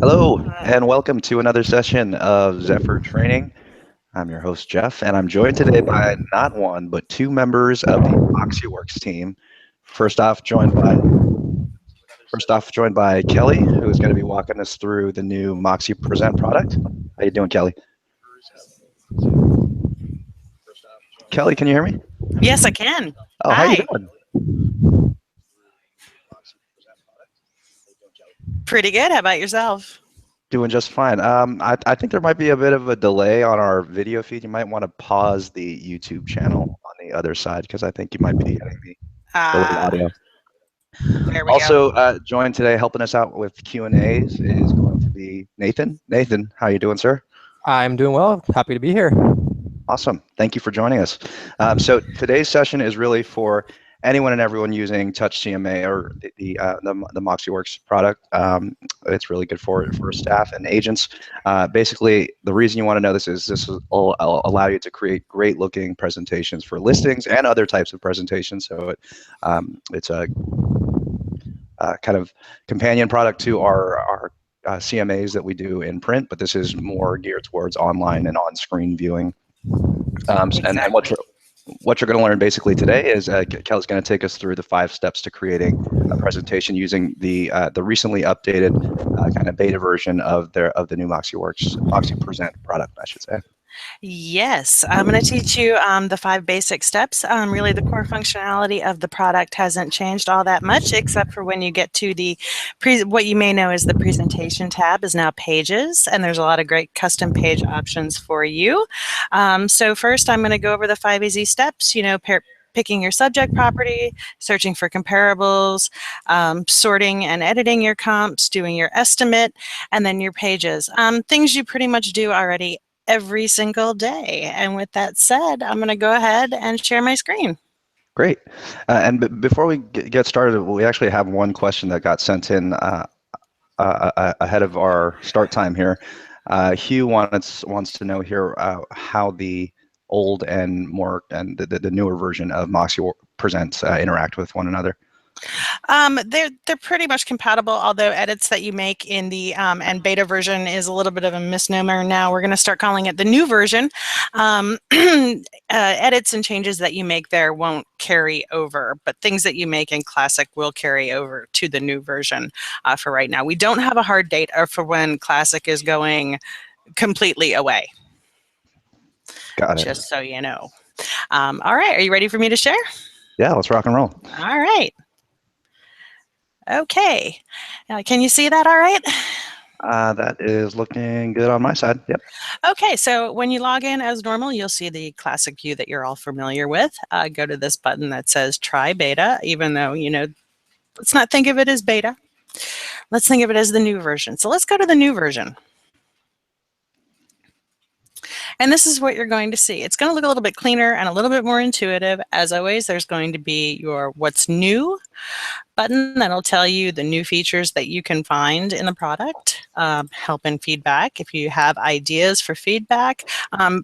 Hello, and welcome to another session of Zephyr Training. I'm your host, Jeff, and I'm joined today by not one, but two members of the MoxiWorks team. First off, joined by Kelly, who is going to be walking us through the new Moxi Present product. How you doing, Kelly? Kelly, can you hear me? Yes, I can. Oh, how you Hi. doing? Pretty good. How about yourself? Doing just fine. I think there might be a bit of a delay on our video feed. You might want to pause the YouTube channel on the other side because I think you might be getting the delayed Ah, audio. there we go. Also joined today, helping us out with Q&As, is going to be Nathan. Nathan, how you doing, sir? I'm doing well. Happy to be here. Awesome. Thank you for joining us. So today's session is really for anyone and everyone using Touch CMA or the MoxiWorks product. It's really good for staff and agents. Basically, the reason you want to know this is this will allow you to create great looking presentations for listings and other types of presentations. So it's a kind of companion product to our CMAs that we do in print, but this is more geared towards online and on-screen viewing. And Exactly. what you're going to learn basically today is Kelly's going to take us through the 5 steps to creating a presentation using the recently updated kind of beta version of the new Moxi Present product, I should say. Yes, I'm going to teach you the 5 basic steps. Really, the core functionality of the product hasn't changed all that much, except for when you get to the what you may know as the presentation tab is now pages, and there's a lot of great custom page options for you. So first, I'm going to go over the 5 easy steps. Picking your subject property, searching for comparables, sorting and editing your comps, doing your estimate, and then your pages. Things you pretty much do already every single day. And with that said, I'm going to go ahead and share my screen. Great. And before we get started, we actually have one question that got sent in ahead of our start time here. Hugh wants to know here how the old and the newer version of Moxi Presents interact with one another. They're pretty much compatible, although edits that you make in the and beta version is a little bit of a misnomer. Now we're going to start calling it the new version. Edits and changes that you make there won't carry over, but things that you make in Classic will carry over to the new version for right now. We don't have a hard date for when Classic is going completely away. Got it. Just so you know. All right, are you ready for me to share? Yeah, let's rock and roll. All right. Okay. Can you see that all right? That is looking good on my side. Yep. Okay, so when you log in as normal, you'll see the classic view that you're all familiar with. Go to this button that says try beta, even though, let's not think of it as beta. Let's think of it as the new version. So let's go to the new version. And this is what you're going to see. It's going to look a little bit cleaner and a little bit more intuitive. As always, there's going to be your what's new button that'll tell you the new features that you can find in the product, help and feedback if you have ideas for feedback.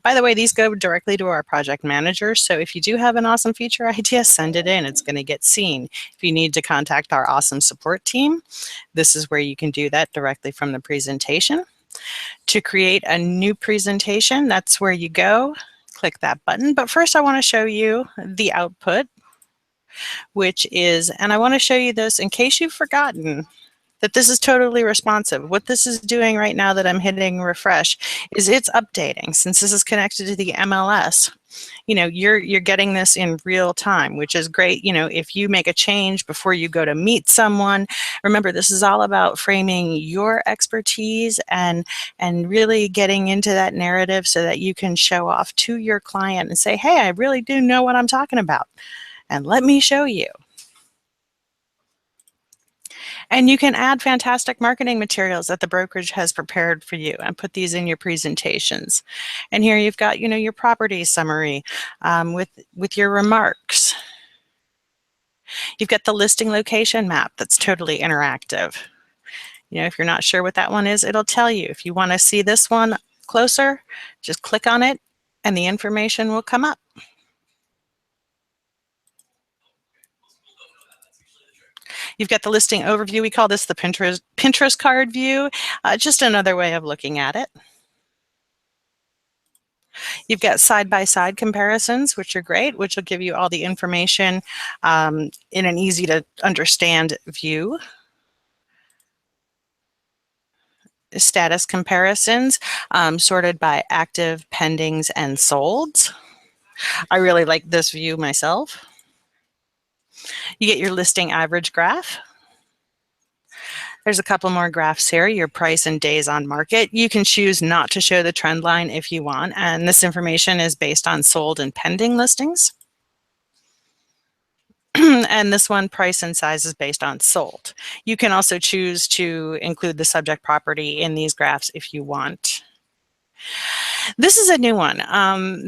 By the way, these go directly to our project manager, so if you do have an awesome feature idea, send it in. It's going to get seen. If you need to contact our awesome support team, this is where you can do that directly from the presentation. To create a new presentation, that's where you go. Click that button. But first I want to show you the output, which is, and I want to show you this in case you've forgotten that this is totally responsive. What this is doing right now that I'm hitting refresh is it's updating. Since this is connected to the MLS, you're getting this in real time, which is great. If you make a change before you go to meet someone, remember this is all about framing your expertise and really getting into that narrative so that you can show off to your client and say, hey, I really do know what I'm talking about. And let me show you. And you can add fantastic marketing materials that the brokerage has prepared for you and put these in your presentations. And here you've got, your property summary with your remarks. You've got the listing location map that's totally interactive. If you're not sure what that one is, it'll tell you. If you want to see this one closer, just click on it and the information will come up. You've got the listing overview. We call this the Pinterest card view, just another way of looking at it. You've got side-by-side comparisons, which are great, which will give you all the information in an easy to understand view. Status comparisons sorted by active, pendings, and solds. I really like this view myself. You get your listing average graph. There's a couple more graphs here, your price and days on market. You can choose not to show the trend line if you want, and this information is based on sold and pending listings. And this one, price and size, is based on sold. You can also choose to include the subject property in these graphs if you want. This is a new one.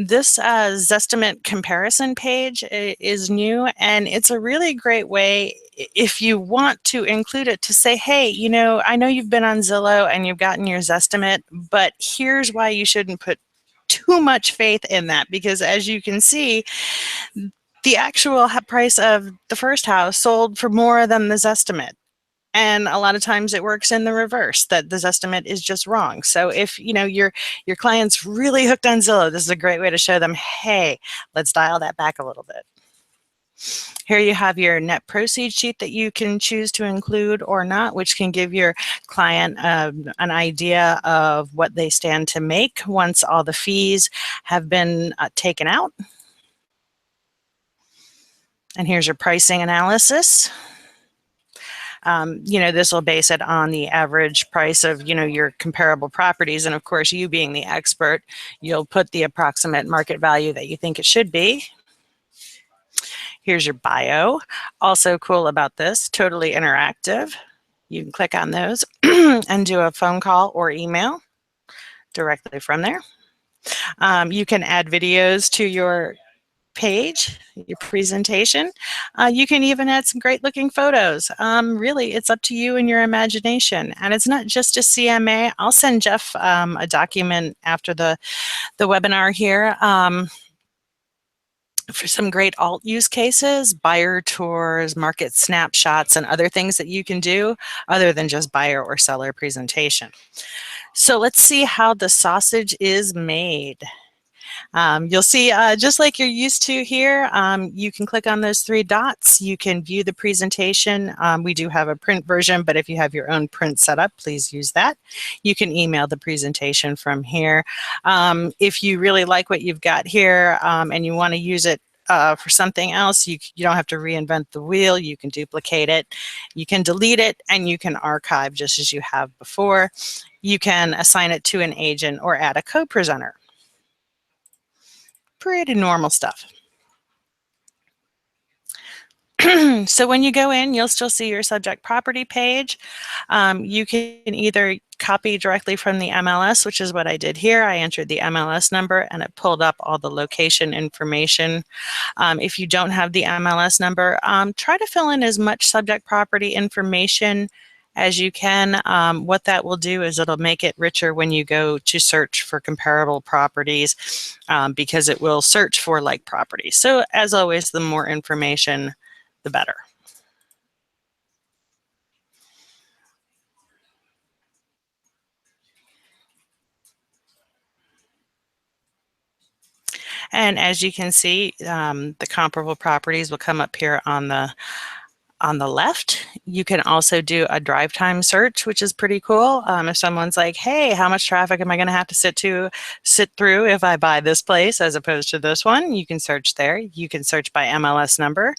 This Zestimate comparison page is new, and it's a really great way if you want to include it to say, hey, you know, I know you've been on Zillow and you've gotten your Zestimate, but here's why you shouldn't put too much faith in that, because as you can see, the actual price of the first house sold for more than the Zestimate. And a lot of times it works in the reverse, that the Zestimate is just wrong. So if you know your client's really hooked on Zillow, this is a great way to show them, hey, let's dial that back a little bit. Here you have your net proceeds sheet that you can choose to include or not, which can give your client an idea of what they stand to make once all the fees have been taken out. And here's your pricing analysis. You know, this will base it on the average price of, you know, your comparable properties. And of course, you being the expert, you'll put the approximate market value that you think it should be. Here's your bio. Also cool about this, totally interactive. You can click on those and do a phone call or email directly from there. You can add videos to your page, your presentation. You can even add some great looking photos. Really, it's up to you and your imagination. And it's not just a CMA. I'll send Jeff a document after the webinar here for some great alt use cases, buyer tours, market snapshots, and other things that you can do other than just buyer or seller presentation. So let's see how the sausage is made. You'll see, just like you're used to here, you can click on those three dots. You can view the presentation. We do have a print version, but if you have your own print setup, please use that. You can email the presentation from here. If you really like what you've got here and you want to use it for something else, you don't have to reinvent the wheel. You can duplicate it, you can delete it, and you can archive just as you have before. You can assign it to an agent or add a co-presenter. Pretty normal stuff. So when you go in, you'll still see your subject property page. You can either copy directly from the MLS, which is what I did here. I entered the MLS number and it pulled up all the location information. If you don't have the MLS number, try to fill in as much subject property information as you can. What that will do is it'll make it richer when you go to search for comparable properties because it will search for like properties. So as always, the more information, the better. And as you can see, the comparable properties will come up here on the left. You can also do a drive time search, which is pretty cool. If someone's like, hey, how much traffic am I going to have to sit through if I buy this place as opposed to this one? You can search there. You can search by MLS number,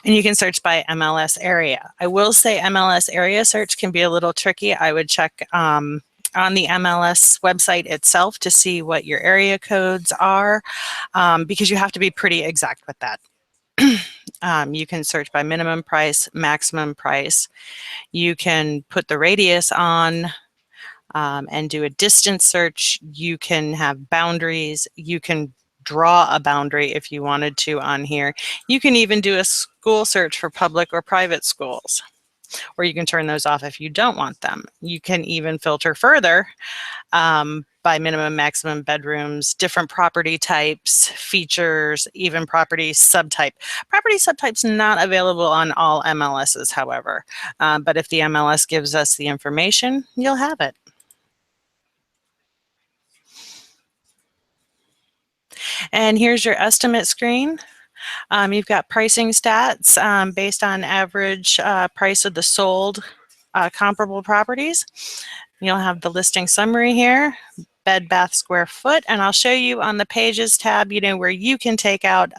and you can search by MLS area. I will say MLS area search can be a little tricky. I would check on the MLS website itself to see what your area codes are because you have to be pretty exact with that. You can search by minimum price, maximum price. You can put the radius on and do a distance search. You can have boundaries. You can draw a boundary if you wanted to on here. You can even do a school search for public or private schools. or you can turn those off if you don't want them. You can even filter further by minimum, maximum bedrooms, different property types, features, even property subtype. Property subtype's not available on all MLSs, however, but if the MLS gives us the information, you'll have it. And here's your estimate screen. You've got pricing stats based on average price of the sold comparable properties. You'll have the listing summary here, bed, bath, square foot, and I'll show you on the pages tab, where you can take out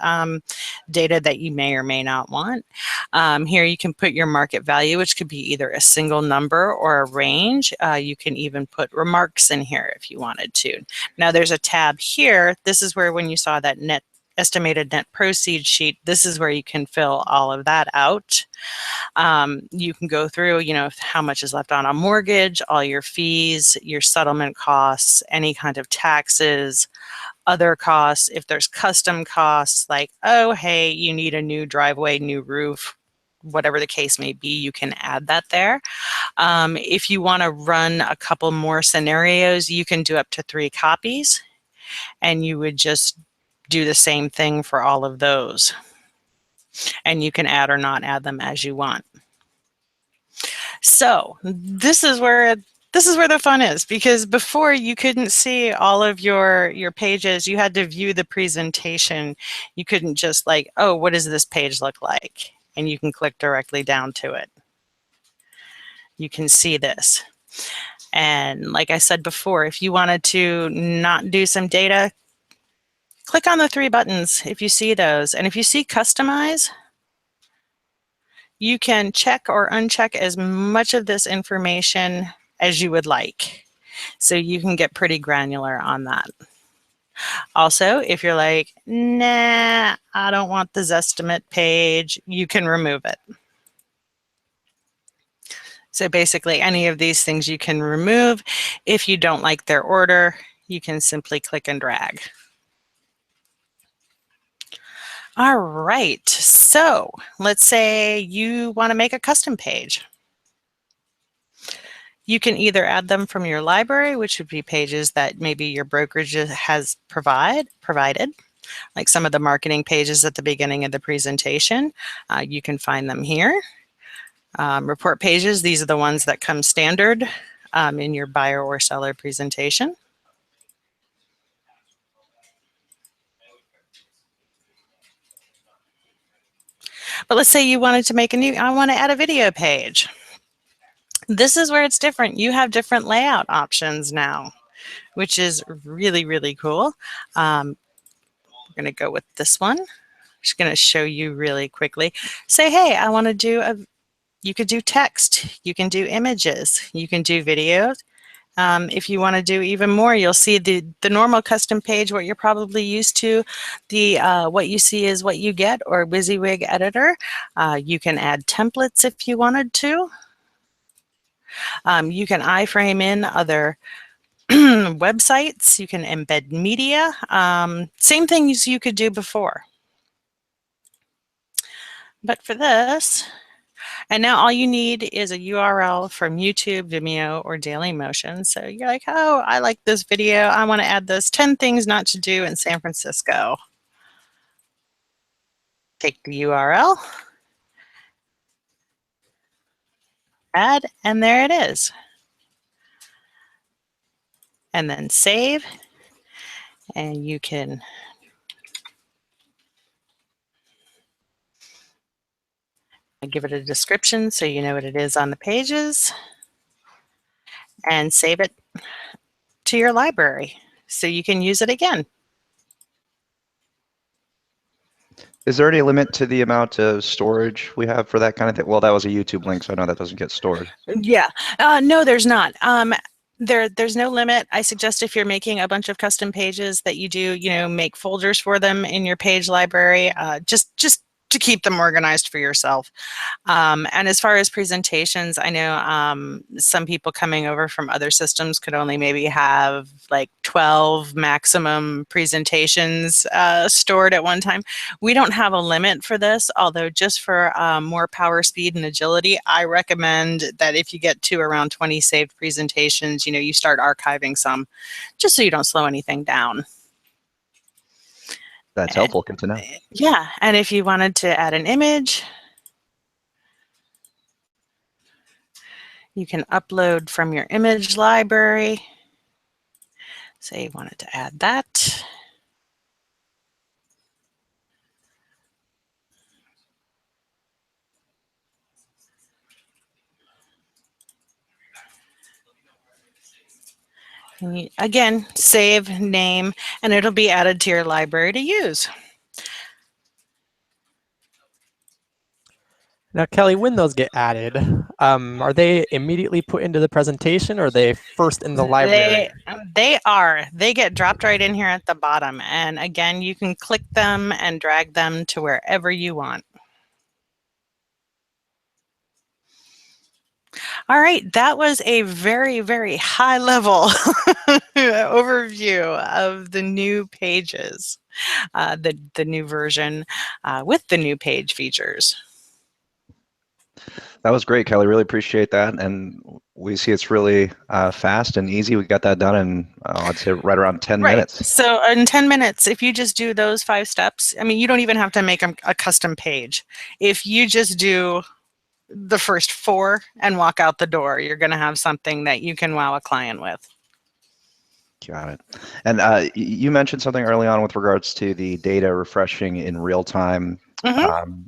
data that you may or may not want. Here you can put your market value, which could be either a single number or a range. You can even put remarks in here if you wanted to. Now there's a tab here. This is where, when you saw that estimated net proceeds sheet, this is where you can fill all of that out. You can go through, how much is left on a mortgage, all your fees, your settlement costs, any kind of taxes, other costs. If there's custom costs like, oh, hey, you need a new driveway, new roof, whatever the case may be, you can add that there. If you want to run a couple more scenarios, you can do up to 3 copies, and you would just do the same thing for all of those. And you can add or not add them as you want. So this is where the fun is, because before you couldn't see all of your pages. You had to view the presentation. You couldn't just like, oh, what does this page look like? And you can click directly down to it. You can see this. And like I said before, if you wanted to not do some data, click on the 3 buttons if you see those. And if you see customize, you can check or uncheck as much of this information as you would like. So you can get pretty granular on that. Also, if you're like, nah, I don't want this estimate page, you can remove it. So basically any of these things you can remove. If you don't like their order, you can simply click and drag. All right, so let's say you want to make a custom page. You can either add them from your library, which would be pages that maybe your brokerage has provided, like some of the marketing pages at the beginning of the presentation. You can find them here. Report pages, these are the ones that come standard in your buyer or seller presentation. But let's say you wanted to make I want to add a video page. This is where it's different. You have different layout options now, which is really, really cool. We're going to go with this one. I'm just going to show you really quickly. Say, hey, I want to do you could do text, you can do images, you can do videos. If you want to do even more, you'll see the normal custom page, what you're probably used to. The what you see is what you get, or WYSIWYG editor. You can add templates if you wanted to. You can iframe in other websites. You can embed media. Same things you could do before. But for this, and now all you need is a URL from YouTube, Vimeo, or Dailymotion. So you're like, oh, I like this video. I want to add those 10 things not to do in San Francisco. Take the URL, add, and there it is. And then save, and you can give it a description so you know what it is on the pages, and save it to your library so you can use it again. Is there any limit to the amount of storage we have for that kind of thing? Well, that was a YouTube link, so I know that doesn't get stored. Yeah, no, there's not. There's no limit. I suggest if you're making a bunch of custom pages that you do, make folders for them in your page library. Just to keep them organized for yourself. And as far as presentations, I know some people coming over from other systems could only maybe have like 12 maximum presentations stored at one time. We don't have a limit for this, although just for more power, speed, and agility, I recommend that if you get to around 20 saved presentations, you start archiving some, just so you don't slow anything down. That's helpful. Good to know. Yeah, and if you wanted to add an image, you can upload from your image library. Say you wanted to add that. And you, again, save, name, and it'll be added to your library to use. Now, Kelly, when those get added, are they immediately put into the presentation, or are they first in the library? They get dropped right in here at the bottom. And again, you can click them and drag them to wherever you want. All right, that was a very, very high level overview of the new pages, the new version with the new page features. That was great, Kelly. Really appreciate that. And we see it's really fast and easy. We got that done in, I'd say, right around 10 minutes. So in 10 minutes, if you just do those 5 steps, I mean, you don't even have to make a custom page. If you just do the first 4 and walk out the door, you're going to have something that you can wow a client with. Got it. And you mentioned something early on with regards to the data refreshing in real time. Mm-hmm.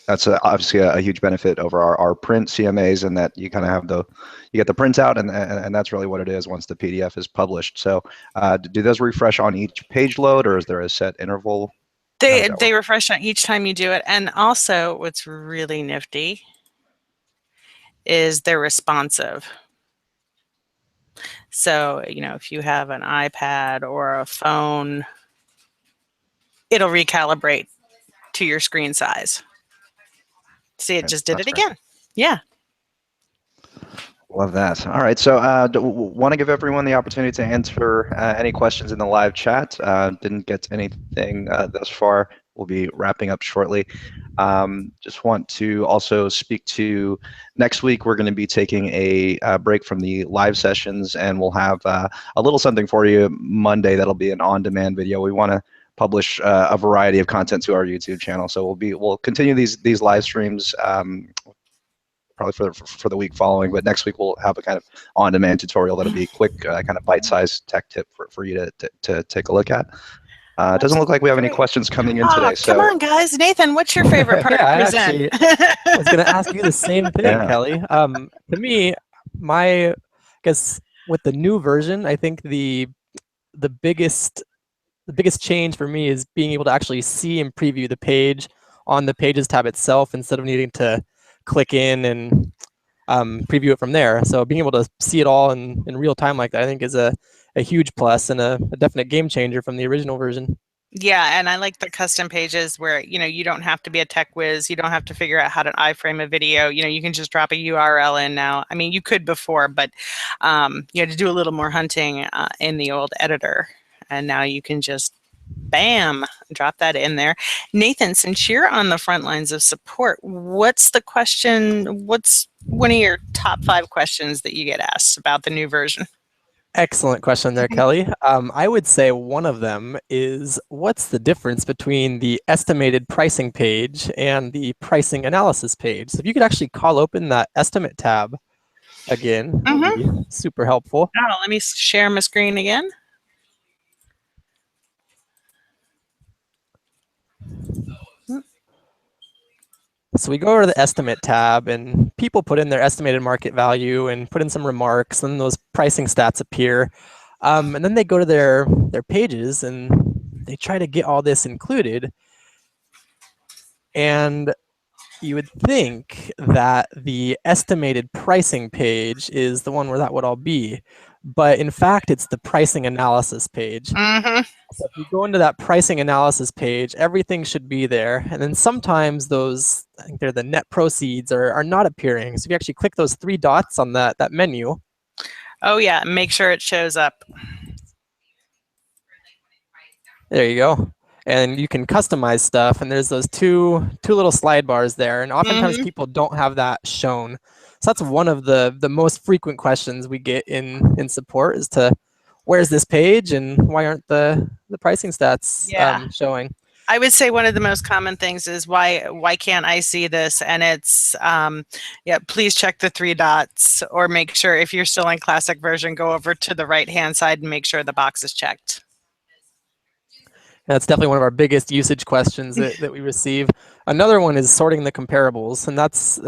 That's obviously a huge benefit over our print CMAs, and that you kind of have you get the printout, and that's really what it is once the PDF is published. So do those refresh on each page load, or is there a set interval? They refresh on each time you do it. And also what's really nifty is they're responsive. So, if you have an iPad or a phone, it'll recalibrate to your screen size. See, it just did it again. Yeah. Love that. All right, so want to give everyone the opportunity to answer any questions in the live chat. Didn't get anything thus far. We'll be wrapping up shortly. Just want to also speak to next week. We're going to be taking a break from the live sessions, and we'll have a little something for you Monday that'll be an on-demand video. We want to publish a variety of content to our YouTube channel, so we'll continue these live streams probably for the week following, but next week we'll have a kind of on-demand tutorial that'll be quick, kind of bite-sized tech tip for you to take a look at. It doesn't look like we have any questions coming in today. So come on, guys. Nathan, what's your favorite part of Present? I was going to ask you the same thing, Kelly. To me, I guess with the new version, I think the biggest change for me is being able to actually see and preview the page on the Pages tab itself instead of needing to click in and preview it from there. So being able to see it all in real time like that, I think is a huge plus and a definite game changer from the original version. Yeah, and I like the custom pages where, you don't have to be a tech whiz. You don't have to figure out how to iframe a video. You can just drop a URL in now. I mean, you could before, but you had to do a little more hunting in the old editor. And now you can just, bam, drop that in there. Nathan, since you're on the front lines of support, what's the question? What's one of your top 5 questions that you get asked about the new version? Excellent question there, Kelly. I would say one of them is, what's the difference between the estimated pricing page and the pricing analysis page? So if you could actually call open that estimate tab again, would be super helpful. Oh, let me share my screen again. So we go over to the estimate tab, and people put in their estimated market value and put in some remarks, and those pricing stats appear. And then they go to their pages and they try to get all this included. And you would think that the estimated pricing page is the one where that would all be. but in fact, it's the pricing analysis page. Mm-hmm. So if you go into that pricing analysis page, everything should be there. And then sometimes those, I think they're the net proceeds, are not appearing. So if you actually click those 3 dots on that menu. Oh yeah, make sure it shows up. There you go. And you can customize stuff, and there's those two little slide bars there, and oftentimes people don't have that shown. So that's one of the most frequent questions we get in support, is to where's this page and why aren't the pricing stats showing? I would say one of the most common things is why can't I see this? And it's please check the 3 dots, or make sure if you're still in classic version, go over to the right hand side and make sure the box is checked. That's definitely one of our biggest usage questions that we receive. Another one is sorting the comparables, and that's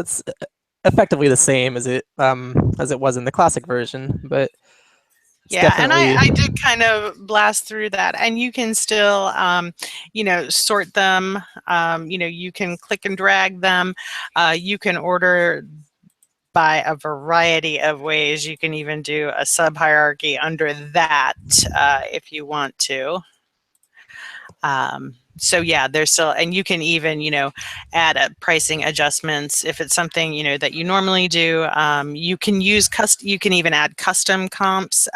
effectively the same as it was in the classic version, but yeah, and I did kind of blast through that, and you can still sort them. You can click and drag them. You can order by a variety of ways. You can even do a sub hierarchy under that if you want to. So yeah, there's still, and you can even, add pricing adjustments if it's something, that you normally do. You can use you can even add custom comps,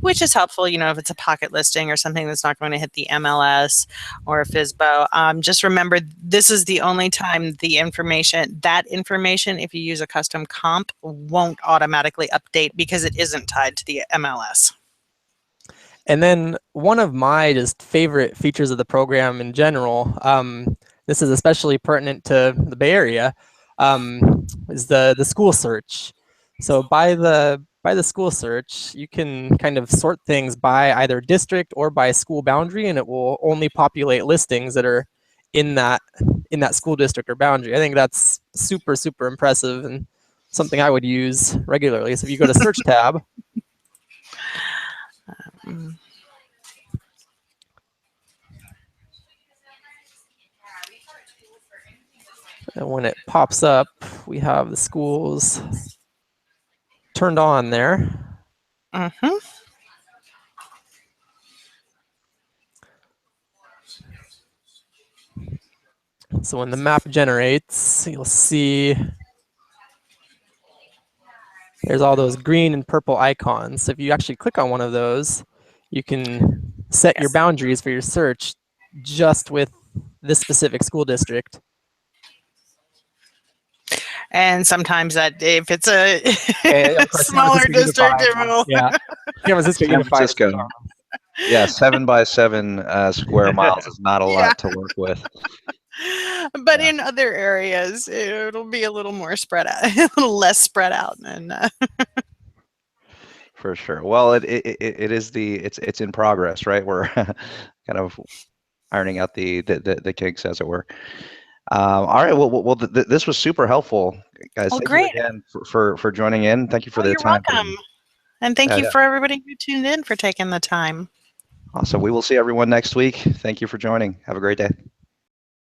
which is helpful, if it's a pocket listing or something that's not going to hit the MLS or a FSBO. Just remember, this is the only time that information, if you use a custom comp, won't automatically update because it isn't tied to the MLS. And then one of my just favorite features of the program in general, this is especially pertinent to the Bay Area, is the school search. So by the school search, you can kind of sort things by either district or by school boundary, and it will only populate listings that are in that school district or boundary. I think that's super, super impressive and something I would use regularly. So if you go to search tab, and when it pops up, we have the schools turned on there. So when the map generates, you'll see there's all those green and purple icons. So if you actually click on one of those, you can set your boundaries for your search just with this specific school district. And sometimes that, if it's a smaller district, it will. Yeah, San Francisco. Yeah, 7 by 7 square miles is not a lot to work with. But in other areas, it'll be a little more spread out, a little less spread out. And for sure. Well, it is it's in progress, right? We're kind of ironing out the kinks, as it were. All right. Well, this was super helpful, guys. Oh, thank great. you again for joining in. Thank you for the time. You're welcome. And thank you for everybody who tuned in for taking the time. Awesome. We will see everyone next week. Thank you for joining. Have a great day.